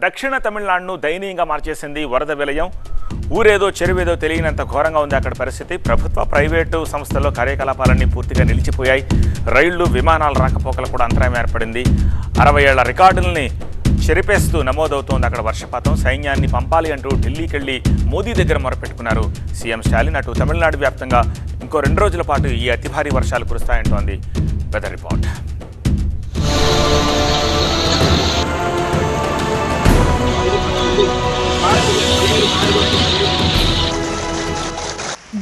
దక్షిణ తమిళనాడును దయనీయంగా మార్చేసింది వరద విలయం. ఊరేదో చెరువేదో తెలియనంత ఘోరంగా ఉంది అక్కడ పరిస్థితి. ప్రభుత్వ ప్రైవేటు సంస్థల్లో కార్యకలాపాలన్నీ పూర్తిగా నిలిచిపోయాయి. రైళ్లు విమానాల రాకపోకలు కూడా అంతరాయం ఏర్పడింది. 60 ఏళ్ల రికార్డుల్ని చెరిపేస్తూ నమోదవుతోంది అక్కడ వర్షపాతం. సైన్యాన్ని పంపాలి అంటూ ఢిల్లీకి వెళ్లి మోదీ దగ్గర మొరపెట్టుకున్నారు సీఎం స్టాలిన్. అటు తమిళనాడు వ్యాప్తంగా ఇంకో 2 రోజుల పాటు ఈ అతి భారీ వర్షాలు కురుస్తాయంటోంది వెదర్ రిపోర్ట్.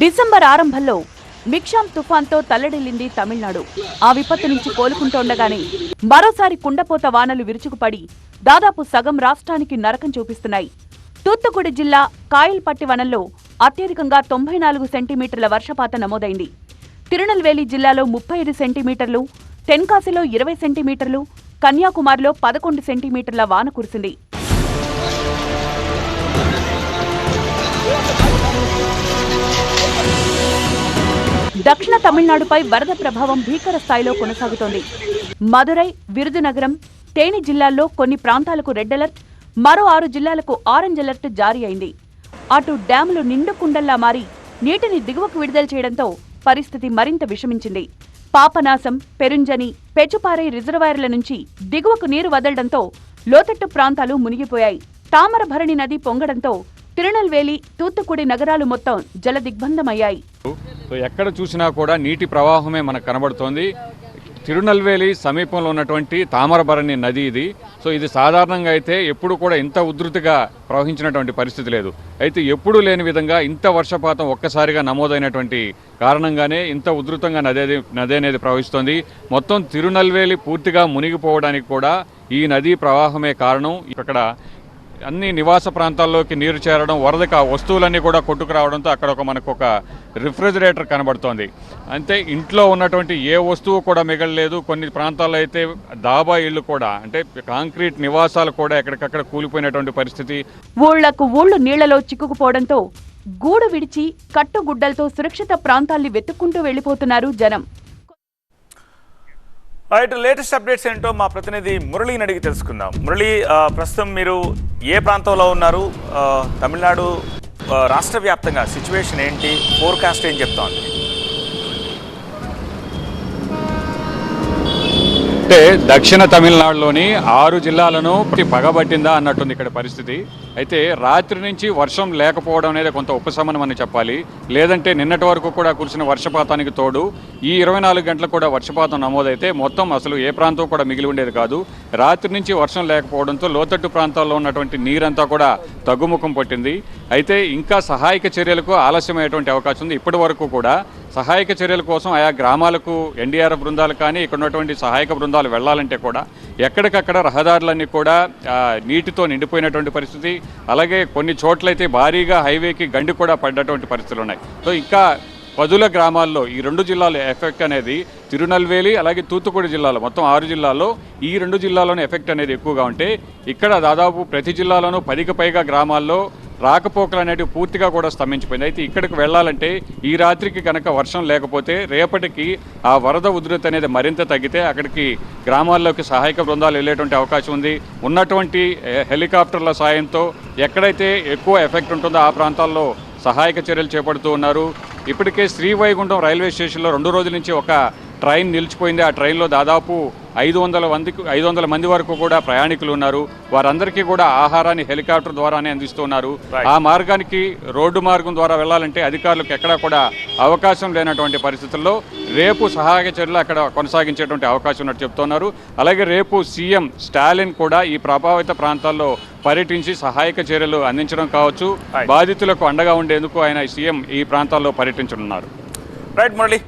డిసెంబర్ ఆరంభంలో మిక్షామ్ తుఫాన్తో తల్లడిల్లింది తమిళనాడు. ఆ విపత్తు నుంచి కోలుకుంటుండగానే మరోసారి కుండపోత వానలు విరుచుకుపడి దాదాపు సగం రాష్ట్రానికి నరకం చూపిస్తున్నాయి. తూత్తుకుడి జిల్లా కాయల్పట్టి వనంలో అత్యధికంగా 94 సెంటీమీటర్ల వర్షపాతం నమోదైంది. తిరునల్వేలి జిల్లాలో 35 సెంటీమీటర్లు, తెన్కాసిలో 20 సెంటీమీటర్లు, కన్యాకుమారిలో 11 సెంటీమీటర్ల వాన కురిసింది. దక్షిణ తమిళనాడుపై వరద ప్రభావం భీకర స్థాయిలో కొనసాగుతోంది. మదురై, విరుదునగరం, తేని జిల్లాల్లో కొన్ని ప్రాంతాలకు రెడ్ అలర్ట్, మరో 6 జిల్లాలకు ఆరెంజ్ అలర్ట్ జారీ అయింది. అటు డ్యాంలు నిండు కుండల్లా మారి నీటిని దిగువకు విడుదల చేయడంతో పరిస్థితి మరింత విషమించింది. పాపనాశం, పెరుంజని, పెచుపారై రిజర్వాయర్ల నుంచి దిగువకు నీరు వదలడంతో లోతట్టు ప్రాంతాలు మునిగిపోయాయి. తామరభరణి నది పొంగడంతో తిరునల్వేలి, తూత్తుకుడి నగరాలు మొత్తం జలదిగ్బంధమయ్యాయి. ఎక్కడ చూసినా కూడా నీటి ప్రవాహమే మనకు కనబడుతోంది. తిరునల్వేలి సమీపంలో ఉన్నటువంటి తామరభరణి నది ఇది. సో ఇది సాధారణంగా అయితే ఎప్పుడు కూడా ఇంత ఉధృతిగా ప్రవహించినటువంటి పరిస్థితి లేదు. అయితే ఎప్పుడూ లేని విధంగా ఇంత వర్షపాతం ఒక్కసారిగా నమోదైనటువంటి కారణంగానే ఇంత ఉధృతంగా నది అనేది ప్రవహిస్తోంది. మొత్తం తిరునల్వేలి పూర్తిగా మునిగిపోవడానికి కూడా ఈ నదీ ప్రవాహమే కారణం. ఇక్కడ అన్ని నివాస ప్రాంతాల్లోకి నీరు చేరడం, వరదకి ఆ వస్తువులన్నీ కూడా కొట్టుకురావడంతో అక్కడ మనకు ఒక రిఫ్రిజిరేటర్ కనబడుతోంది. అంతే ఇంట్లో ఉన్నటువంటి ఏ వస్తువు కూడా మిగలలేదు. కొన్ని ప్రాంతాల్లో అయితే దాబా ఇళ్లు కూడా, అంటే కాంక్రీట్ నివాసాలు కూడా ఎక్కడికక్కడ కూలిపోయినటువంటి పరిస్థితి. ఊళ్లకు ఊళ్లు నీళ్లలో చిక్కుకుపోవడంతో గూడు విడిచి కట్టుగుడ్డలతో సురక్షిత ప్రాంతాల్ని వెతుక్కుంటూ వెళ్లిపోతున్నారు జనం. లేటెస్ట్ అప్డేట్స్ ఏంటో మా ప్రతినిధి మురళిని అడిగి తెలుసుకుందాం. మురళి, ప్రస్తుతం మీరు ఏ ప్రాంతంలో ఉన్నారు? తమిళనాడు రాష్ట్ర వ్యాప్తంగా సిచ్యువేషన్ ఏంటి? ఫోర్కాస్ట్ ఏం చెప్తోంది? అంటే దక్షిణ తమిళనాడులోని 6 జిల్లాలను పగబట్టిందా అన్నట్టుంది ఇక్కడ పరిస్థితి. అయితే రాత్రి నుంచి వర్షం లేకపోవడం అనేది కొంత ఉపశమనం అని చెప్పాలి. లేదంటే నిన్నటి వరకు కూడా కురిసిన వర్షపాతానికి తోడు ఈ 24 గంటలకు కూడా వర్షపాతం నమోదైతే మొత్తం అసలు ఏ ప్రాంతం కూడా మిగిలి ఉండేది కాదు. రాత్రి నుంచి వర్షం లేకపోవడంతో లోతట్టు ప్రాంతాల్లో ఉన్నటువంటి నీరంతా కూడా తగ్గుముఖం పట్టింది. అయితే ఇంకా సహాయక చర్యలకు ఆలస్యమయ్యేటువంటి అవకాశం ఉంది. ఇప్పటి వరకు కూడా సహాయక చర్యల కోసం ఆయా గ్రామాలకు ఎన్డీఆర్ఎఫ్ బృందాలు కానీ ఇక్కడ ఉన్నటువంటి సహాయక బృందాలు వెళ్లాలంటే కూడా ఎక్కడికక్కడ రహదారులన్నీ కూడా నీటితో నిండిపోయినటువంటి పరిస్థితి. అలాగే కొన్ని చోట్లయితే భారీగా హైవేకి గండి కూడా పడ్డటువంటి పరిస్థితులు ఉన్నాయి. సో ఇంకా పదుల గ్రామాల్లో ఈ 2 జిల్లాల ఎఫెక్ట్ అనేది తిరునల్వేలి అలాగే తూత్తుకుడి జిల్లాలో మొత్తం 6 జిల్లాల్లో ఈ 2 జిల్లాలోనే ఎఫెక్ట్ అనేది ఎక్కువగా ఉంటే ఇక్కడ దాదాపు ప్రతి జిల్లాలోనూ 10కి పైగా గ్రామాల్లో రాకపోకలు అనేటివి పూర్తిగా కూడా స్తంభించిపోయింది. అయితే ఇక్కడికి వెళ్ళాలంటే ఈ రాత్రికి కనుక వర్షం లేకపోతే రేపటికి ఆ వరద ఉధృతి అనేది మరింత తగ్గితే అక్కడికి గ్రామాల్లోకి సహాయక బృందాలు వెళ్ళేటువంటి అవకాశం ఉంది. ఉన్నటువంటి హెలికాప్టర్ల సాయంతో ఎక్కడైతే ఎక్కువ ఎఫెక్ట్ ఉంటుందో ఆ ప్రాంతాల్లో సహాయక చర్యలు చేపడుతూ ఉన్నారు. ఇప్పటికే శ్రీవైగుంఠం రైల్వే స్టేషన్లో 2 రోజుల నుంచి ఒక ట్రైన్ నిలిచిపోయింది. ఆ ట్రైన్లో దాదాపు 500 మంది వరకు కూడా ప్రయాణికులు ఉన్నారు. వారందరికీ కూడా ఆహారాన్ని హెలికాప్టర్ ద్వారానే అందిస్తున్నారు. ఆ మార్గానికి రోడ్డు మార్గం ద్వారా వెళ్లాలంటే అధికారులకు ఎక్కడా కూడా అవకాశం లేనటువంటి పరిస్థితుల్లో రేపు సహాయక చర్యలు అక్కడ కొనసాగించేటువంటి అవకాశం ఉన్నట్టు చెప్తున్నారు. అలాగే రేపు సీఎం స్టాలిన్ కూడా ఈ ప్రభావిత ప్రాంతాల్లో పర్యటించి సహాయక చర్యలు అందించడం కావచ్చు, బాధితులకు అండగా ఉండేందుకు ఆయన సీఎం ఈ ప్రాంతాల్లో పర్యటించనున్నారు. రైట్ మురళి.